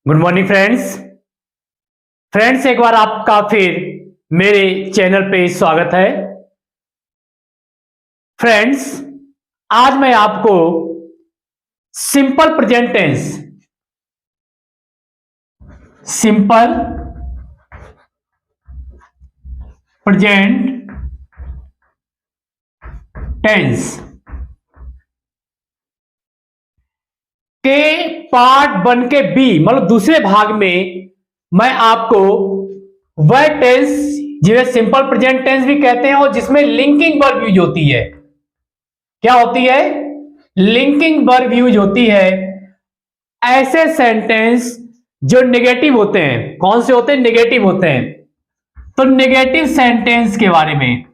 Good morning friends एक बार आपका फिर मेरे चैनल पे स्वागत है। फ्रेंड्स आज मैं आपको सिंपल प्रेजेंट टेंस के पार्ट 1 के बी मतलब दूसरे भाग में मैं आपको वह टेंस जिसे सिंपल प्रेजेंट टेंस भी कहते हैं और जिसमें लिंकिंग वर्ब यूज होती है। क्या होती है? लिंकिंग वर्ब यूज होती है। ऐसे सेंटेंस जो नेगेटिव होते हैं। कौन से होते हैं? नेगेटिव होते हैं। तो नेगेटिव सेंटेंस के बारे में,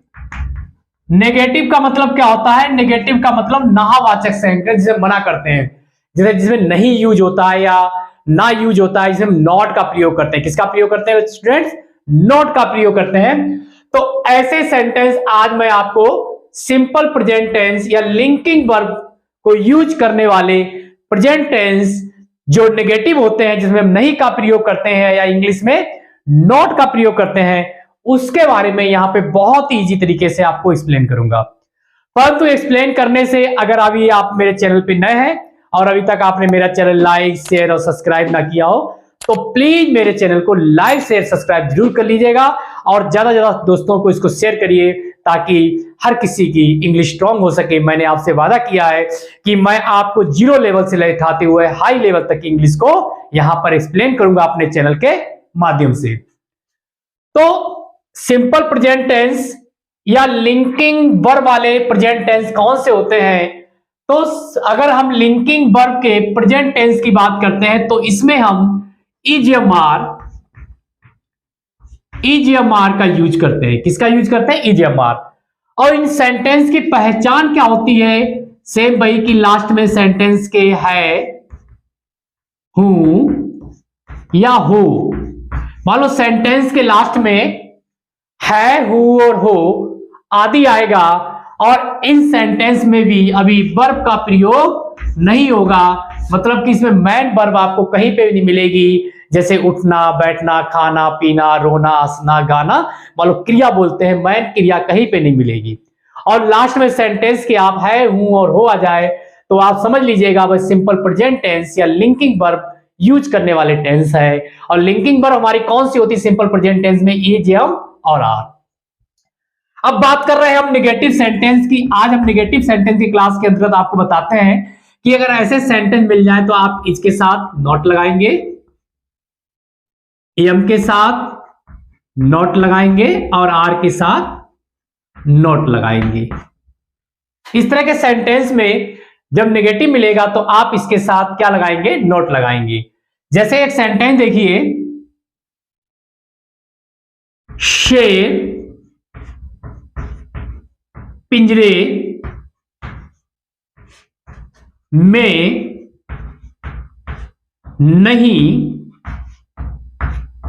नेगेटिव का मतलब क्या होता है? नेगेटिव का मतलब नावाचक सेंटेंस जिसे मना करते हैं, जिसमें नहीं यूज होता है या ना यूज होता है, जिसमें नॉट का प्रयोग करते हैं। किसका प्रयोग करते हैं स्टूडेंट्स? नॉट का प्रयोग करते हैं। तो ऐसे सेंटेंस आज मैं आपको सिंपल प्रेजेंट टेंस या लिंकिंग वर्ब को यूज करने वाले प्रेजेंट टेंस जो नेगेटिव होते हैं, जिसमें हम नहीं का प्रयोग करते हैं या इंग्लिश में नॉट का प्रयोग करते हैं, उसके बारे में यहां पे बहुत ही इजी तरीके से आपको एक्सप्लेन करूंगा। परंतु एक्सप्लेन करने से अगर अभी आप मेरे चैनल पे नए हैं और अभी तक आपने मेरा चैनल लाइक शेयर और सब्सक्राइब ना किया हो तो प्लीज मेरे चैनल को लाइक शेयर सब्सक्राइब जरूर कर लीजिएगा और ज्यादा से ज्यादा दोस्तों को इसको शेयर करिए ताकि हर किसी की इंग्लिश स्ट्रांग हो सके। मैंने आपसे वादा किया है कि मैं आपको 0 लेवल से उठाते हुए हाई लेवल तक की इंग्लिश को यहां पर एक्सप्लेन करूंगा अपने चैनल के माध्यम से। तो सिंपल प्रेजेंट टेंस या लिंकिंग वर्ब वाले प्रेजेंट टेंस कौन से होते हैं? तो अगर हम लिंकिंग वर्ब के प्रेजेंट टेंस की बात करते हैं तो इसमें हम ईजीएमआर का यूज करते हैं। किसका यूज करते हैं? ईजीएमआर। और इन सेंटेंस की पहचान क्या होती है? सेम वही कि लास्ट में सेंटेंस के है, हूं या हो। मान लो सेंटेंस के लास्ट में है, हु और हो आदि आएगा और इन सेंटेंस में भी अभी वर्ब का प्रयोग नहीं होगा। मतलब कि इसमें मैन वर्ब आपको कहीं पे भी नहीं मिलेगी, जैसे उठना, बैठना, खाना, पीना, रोना, हंसना, गाना, मतलब क्रिया बोलते हैं, मैन क्रिया कहीं पे नहीं मिलेगी। और लास्ट में सेंटेंस के आप है, हूं और हो आ जाए तो आप समझ लीजिएगा वह सिंपल प्रेजेंट टेंस या लिंकिंग वर्ब यूज करने वाले टेंस है। और लिंकिंग वर्ब हमारी कौन सी होती है सिंपल प्रेजेंट टेंस में? इज, एम और आर। अब बात कर रहे हैं हम नेगेटिव सेंटेंस की। आज हम नेगेटिव सेंटेंस की क्लास के अंतर्गत आपको बताते हैं कि अगर ऐसे सेंटेंस मिल जाए तो आप इसके साथ नॉट लगाएंगे, एम के साथ नॉट लगाएंगे और आर के साथ नॉट लगाएंगे। इस तरह के सेंटेंस में जब नेगेटिव मिलेगा तो आप इसके साथ क्या लगाएंगे? नॉट लगाएंगे। जैसे एक सेंटेंस देखिए, शेर पिंजरे में नहीं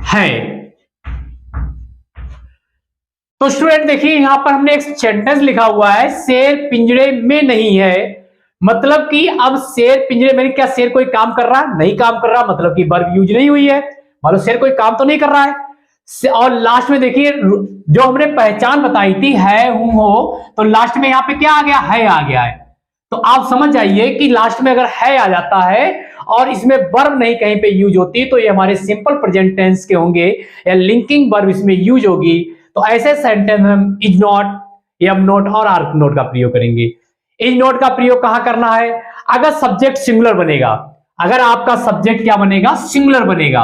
है। तो स्टूडेंट देखिए यहां पर हमने एक सेंटेंस लिखा हुआ है, शेर पिंजरे में नहीं है। मतलब कि अब शेर पिंजरे में, क्या शेर कोई काम कर रहा है? नहीं काम कर रहा, मतलब कि वर्ब यूज नहीं हुई है। मान लो शेर कोई काम तो नहीं कर रहा है। और लास्ट में देखिए जो हमने पहचान बताई थी है, हूं, हो, तो लास्ट में यहां पे क्या आ गया? है आ गया है। तो आप समझ जाइए कि लास्ट में अगर है आ जाता है और इसमें वर्ब नहीं कहीं पे यूज होती तो ये हमारे सिंपल प्रेजेंट टेंस के होंगे या लिंकिंग वर्ब इसमें यूज होगी। तो ऐसे सेंटेंस में हम इज नॉट, एम नॉट और आर नॉट का प्रयोग करेंगे। इज नॉट का प्रयोग कहां करना है? अगर सब्जेक्ट सिंगुलर बनेगा, अगर आपका सब्जेक्ट क्या बनेगा? सिंगुलर बनेगा।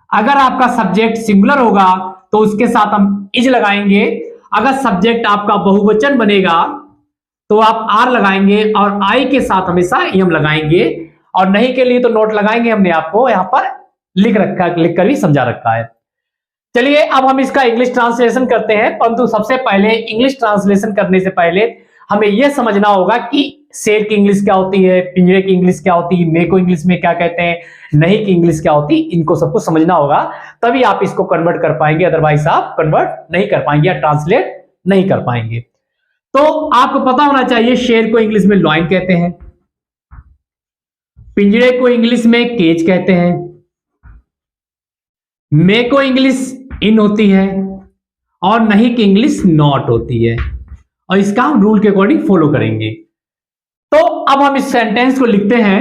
अगर आपका सब्जेक्ट सिंगुलर होगा तो उसके साथ हम इज लगाएंगे। अगर सब्जेक्ट आपका बहुवचन बनेगा तो आप आर लगाएंगे और आई के साथ हमेशा एम लगाएंगे। और नहीं के लिए तो नोट लगाएंगे, हमने आपको यहां पर लिख कर भी समझा रखा है। चलिए अब हम इसका इंग्लिश ट्रांसलेशन करते हैं। परंतु सबसे पहले इंग्लिश ट्रांसलेशन करने से पहले हमें यह समझना होगा कि शेर की इंग्लिश क्या होती है, पिंजरे की इंग्लिश क्या होती है, मे को इंग्लिश में क्या कहते हैं, नहीं की इंग्लिश क्या होती है, इनको सबको समझना होगा तभी आप इसको कन्वर्ट कर पाएंगे। अदरवाइज आप कन्वर्ट नहीं कर पाएंगे या ट्रांसलेट नहीं कर पाएंगे। तो आपको पता होना चाहिए शेर को इंग्लिश में लॉयन कहते हैं, पिंजरे को इंग्लिश में केज कहते हैं। मे को इंग्लिश इन होती है और नहीं की इंग्लिश नॉट होती है, और इसका हम रूल के अकॉर्डिंग फॉलो करेंगे। तो अब हम इस सेंटेंस को लिखते हैं।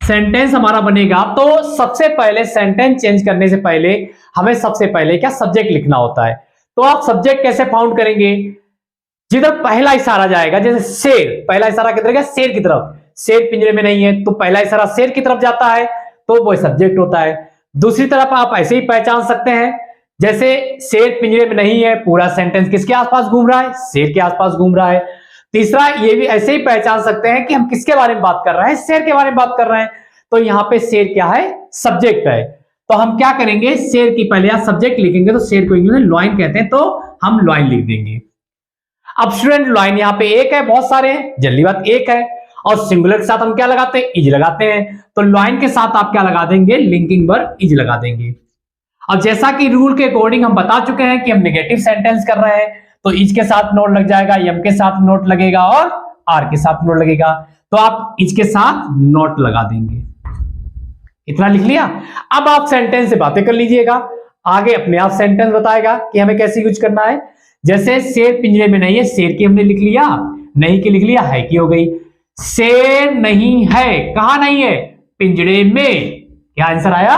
सेंटेंस हमारा बनेगा, तो सबसे पहले सेंटेंस चेंज करने से पहले हमें सबसे पहले क्या सब्जेक्ट लिखना होता है। तो आप सब्जेक्ट कैसे फाउंड करेंगे, जिधर पहला इशारा जाएगा, जैसे शेर, पहला इशारा किधर गया, शेर की तरफ। शेर पिंजरे में नहीं है तो पहला इशारा शेर की तरफ जाता है, तो वो सब्जेक्ट होता है। दूसरी तरफ आप ऐसे ही पहचान सकते हैं, जैसे शेर पिंजरे में नहीं है, पूरा सेंटेंस किसके आसपास घूम रहा है, शेर के आसपास घूम रहा है। तीसरा, ये भी ऐसे ही पहचान सकते हैं कि हम किसके बारे में बात कर रहे हैं, शेर के बारे में बात कर रहे हैं। तो यहाँ पे शेर क्या है, सब्जेक्ट है। तो हम क्या करेंगे, शेर की पहले आप सब्जेक्ट लिखेंगे, तो शेर को इंग्लिश में लॉइन कहते हैं, तो हम लॉइन लिख देंगे। अब स्टूडेंट लॉइन यहाँ पे एक है, बहुत सारे हैं, जल्दी बात एक है, और सिंगुलर के साथ हम क्या लगाते हैं, इज लगाते हैं। तो लॉइन के साथ आप क्या लगा देंगे, लिंकिंग वर्ब इज लगा देंगे। अब जैसा कि रूल के अकॉर्डिंग हम बता चुके हैं कि हम नेगेटिव सेंटेंस कर रहे हैं, तो इज के साथ नोट लग जाएगा, एम के साथ नोट लगेगा और आर के साथ नोट लगेगा। तो आप इज के साथ नोट लगा देंगे। इतना लिख लिया। अब आप सेंटेंस से बातें कर लीजिएगा, आगे अपने आप सेंटेंस बताएगा कि हमें कैसे यूज करना है। जैसे शेर पिंजरे में नहीं है, शेर की हमने लिख लिया, नहीं की लिख लिया, है की हो गई। शेर नहीं है, कहां नहीं है, पिंजरे में। क्या आंसर आया,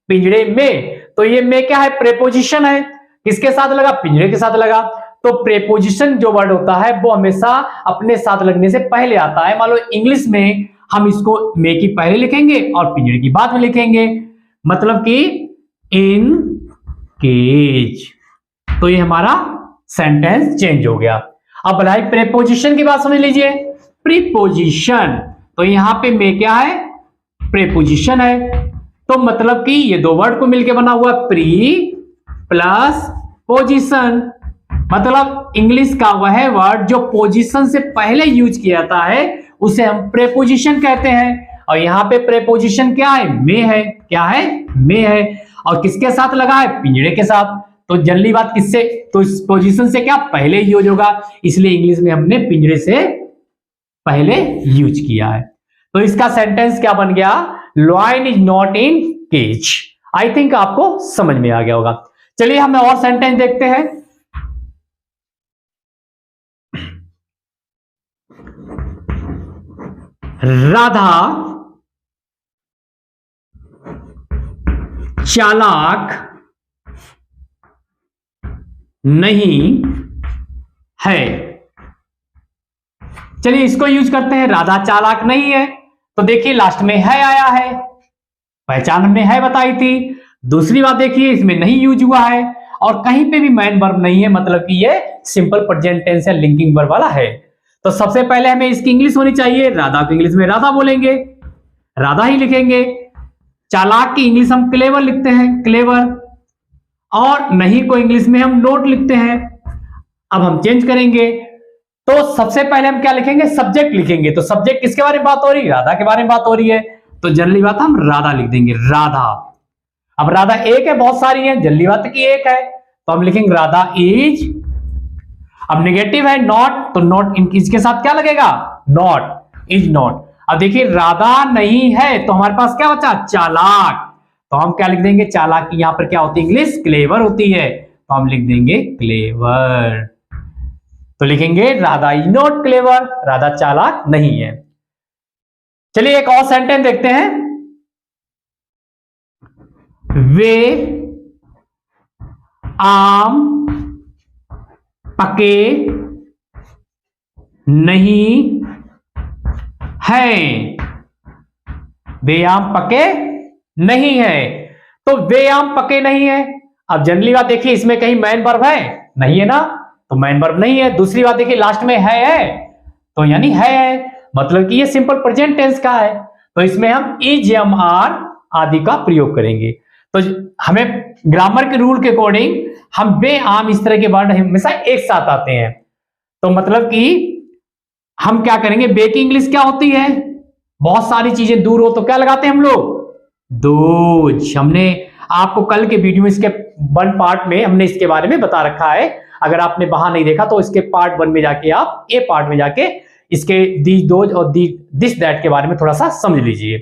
पिंजरे में। तो ये में क्या है, प्रेपोजिशन है, किसके साथ लगा, पिंजरे के साथ लगा। तो प्रेपोजिशन जो वर्ड होता है वो हमेशा अपने साथ लगने से पहले आता है। मान लो इंग्लिश में हम इसको मे की पहले लिखेंगे और पिंजरे की बाद में लिखेंगे, मतलब कि इन केज। तो ये हमारा सेंटेंस चेंज हो गया। अब भलाई प्रेपोजिशन की बात समझ लीजिए, प्रीपोजिशन। तो यहां पे मे क्या है, प्रेपोजिशन है। तो मतलब कि ये दो वर्ड को मिलकर बना हुआ प्री प्लस पोजिशन। मतलब इंग्लिश का वह वर्ड जो पोजीशन से पहले यूज किया जाता है उसे हम प्रेपोजिशन कहते हैं। और यहां पे प्रेपोजिशन क्या है, में है। क्या है, में है। और किसके साथ लगा है, पिंजरे के साथ। तो जल्दी बात किससे, तो इस पोजीशन से क्या पहले यूज होगा, इसलिए इंग्लिश में हमने पिंजरे से पहले यूज किया है। तो इसका सेंटेंस क्या बन गया, lion is not in cage. I think आपको समझ में आ गया होगा। चलिए हम और सेंटेंस देखते हैं। राधा चालाक नहीं है। चलिए इसको यूज करते हैं, राधा चालाक नहीं है। तो देखिए लास्ट में है आया है, पहचान हमने है बताई थी। दूसरी बात देखिए इसमें नहीं यूज हुआ है और कहीं पे भी मैन वर्ब नहीं है, मतलब कि ये सिंपल प्रेजेंट टेंस या लिंकिंग वर्ब वाला है। तो सबसे पहले हमें इसकी इंग्लिश होनी चाहिए, राधा को इंग्लिश में राधा बोलेंगे, राधा ही लिखेंगे। चालाक की इंग्लिश हम क्लेवर लिखते हैं, क्लेवर। और नहीं को इंग्लिश में हम नोट लिखते हैं। अब हम चेंज करेंगे, तो सबसे पहले हम क्या लिखेंगे, सब्जेक्ट लिखेंगे। तो सब्जेक्ट किसके बारे में बात हो रही है, राधा के बारे में बात हो रही है, तो जनरली बात हम राधा लिख देंगे, राधा। अब राधा एक है, बहुत सारी है, जल्दी बात की एक है, तो हम लिखेंगे राधा इज। अब नेगेटिव है नॉट, तो नॉट इसके साथ क्या लगेगा, नॉट, इज नॉट। अब देखिए राधा नहीं है तो हमारे पास क्या बचा, चालाक। तो हम क्या लिख देंगे, चालाक की यहां पर क्या होती है, इंग्लिश क्लेवर होती है, तो हम लिख देंगे क्लेवर। तो लिखेंगे Radha is not clever, Radha चालाक नहीं है। चलिए एक और सेंटेंस देखते हैं। वे आम पके नहीं है, वे आम पके नहीं है। तो वे आम पके नहीं है। अब जनरली बात देखिए इसमें कहीं मैन वर्ब है, नहीं है ना, तो मैन वर्ब नहीं है। दूसरी बात देखिए लास्ट में है तो यानी है, मतलब कि ये सिंपल प्रेजेंट टेंस का है, तो इसमें हम इज, एम, आर आदि का प्रयोग करेंगे। तो हमें ग्रामर के रूल के अकॉर्डिंग हम वे आम इस तरह के वर्ड हमेशा एक साथ आते हैं। तो मतलब कि हम क्या करेंगे, बे की इंग्लिश क्या होती है, बहुत सारी चीजें दूर हो तो क्या लगाते हैं हम लोग, दोज। हमने आपको कल के वीडियो में इसके 1 पार्ट में हमने इसके बारे में बता रखा है। अगर आपने वहां नहीं देखा तो इसके पार्ट 1 में जाके आप ए पार्ट में जाके इसके दी दोज और दी दिस दैट के बारे में थोड़ा सा समझ लीजिए।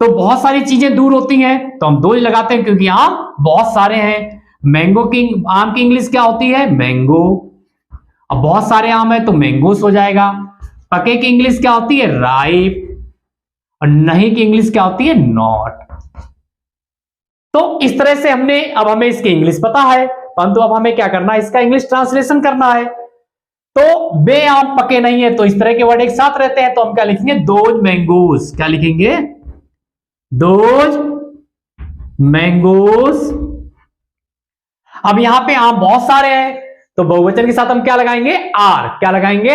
तो बहुत सारी चीजें दूर होती हैं तो हम दोज लगाते हैं, क्योंकि आम बहुत सारे हैं। मैंगो की आम की इंग्लिश क्या होती है? मैंगो। अब बहुत सारे आम है तो मैंगोस हो जाएगा। पके की इंग्लिश क्या होती है? राइप। और नहीं की इंग्लिश क्या होती है? नॉट। तो इस तरह से अब हमें इसकी इंग्लिश पता है, परंतु अब हमें क्या करना है? इसका इंग्लिश ट्रांसलेशन करना है। तो बे आम पके नहीं है तो इस तरह के वर्ड एक साथ रहते हैं तो हम क्या लिखेंगे? Those mangoes. क्या लिखेंगे? Those mangoes. अब यहां पे आम बहुत सारे हैं तो बहुवचन के साथ हम क्या लगाएंगे? आर। क्या लगाएंगे?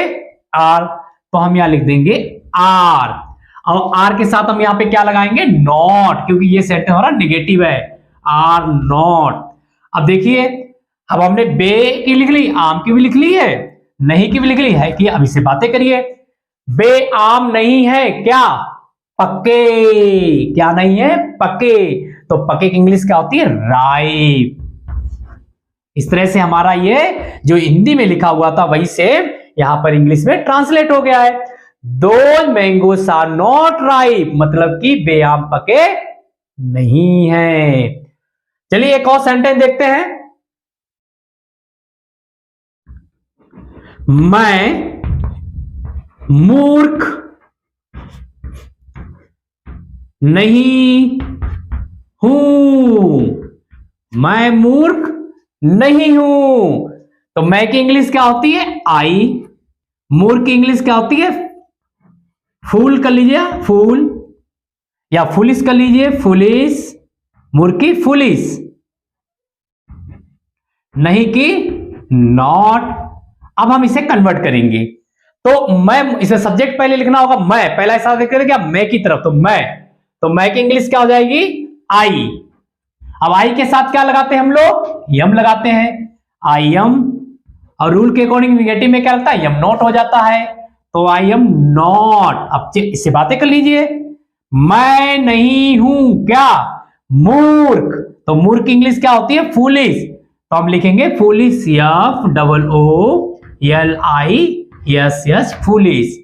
आर। तो हम यहां लिख देंगे आर। और आर के साथ हम यहां पे क्या लगाएंगे? नॉट, क्योंकि ये सेंटेंस हमारा नेगेटिव है। Are not. अब देखिए, अब हमने बे की लिख ली, आम की भी लिख ली है, नहीं की भी लिख ली है कि अब इससे बातें करिए। बे आम नहीं है क्या? पक्के। क्या नहीं है? पक्के। तो पक्के की इंग्लिश क्या होती है? राइप। इस तरह से हमारा ये जो हिंदी में लिखा हुआ था वही सेम यहां पर इंग्लिश में ट्रांसलेट हो गया है। Those mangoes are not ripe, मतलब कि बे आम पके नहीं है। चलिए एक और सेंटेंस देखते हैं। मैं मूर्ख नहीं हूं। मैं मूर्ख नहीं हूं। तो मैं की इंग्लिश क्या होती है? आई। मूर्ख की इंग्लिश क्या होती है? फूल कर लीजिए, फूल, या फुलिस कर लीजिए, फुलिस। मूर्ख की फुलिस। नहीं की नॉट। अब हम इसे कन्वर्ट करेंगे तो मैं, इसे सब्जेक्ट पहले लिखना होगा। मैं पहला ऐसा देख क्या? मैं की तरफ। तो मैं की इंग्लिश क्या हो जाएगी? आई। अब आई के साथ क्या लगाते हैं हम लोग? यम लगाते हैं। I am. और रूल के अकॉर्डिंग निगेटिव में क्या लगता है? यम नॉट हो जाता है। तो आई एम नॉट। अब इससे बातें कर लीजिए। मैं नहीं हूं क्या? मूर्ख। तो मूर्ख की इंग्लिश क्या होती है? फूलिश। तो हम लिखेंगे foolish, F double O L I S S, foolish.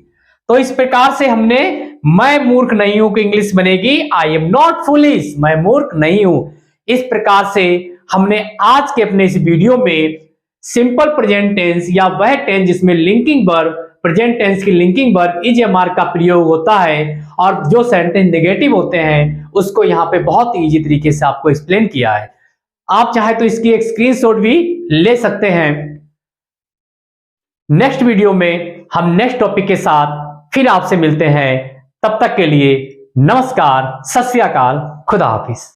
तो इस प्रकार से हमने मैं मूर्ख नहीं हूं की इंग्लिश बनेगी आई एम नॉट फूलिश। मैं मूर्ख नहीं हूं। इस प्रकार से हमने आज के अपने इस वीडियो में सिंपल प्रेजेंट टेंस या वह टेंस जिसमें लिंकिंग वर्ब, प्रेजेंट टेंस की linking verb is am are का प्रयोग होता है और जो सेंटेंस नेगेटिव होते हैं उसको यहाँ पे बहुत इजी तरीके से आपको एक्सप्लेन किया है। आप चाहे तो इसकी एक स्क्रीनशॉट भी ले सकते हैं। नेक्स्ट वीडियो में हम नेक्स्ट टॉपिक के साथ फिर आपसे मिलते हैं। तब तक के लिए नमस्कार, सत श्री अकाल, खुदा हाफिज।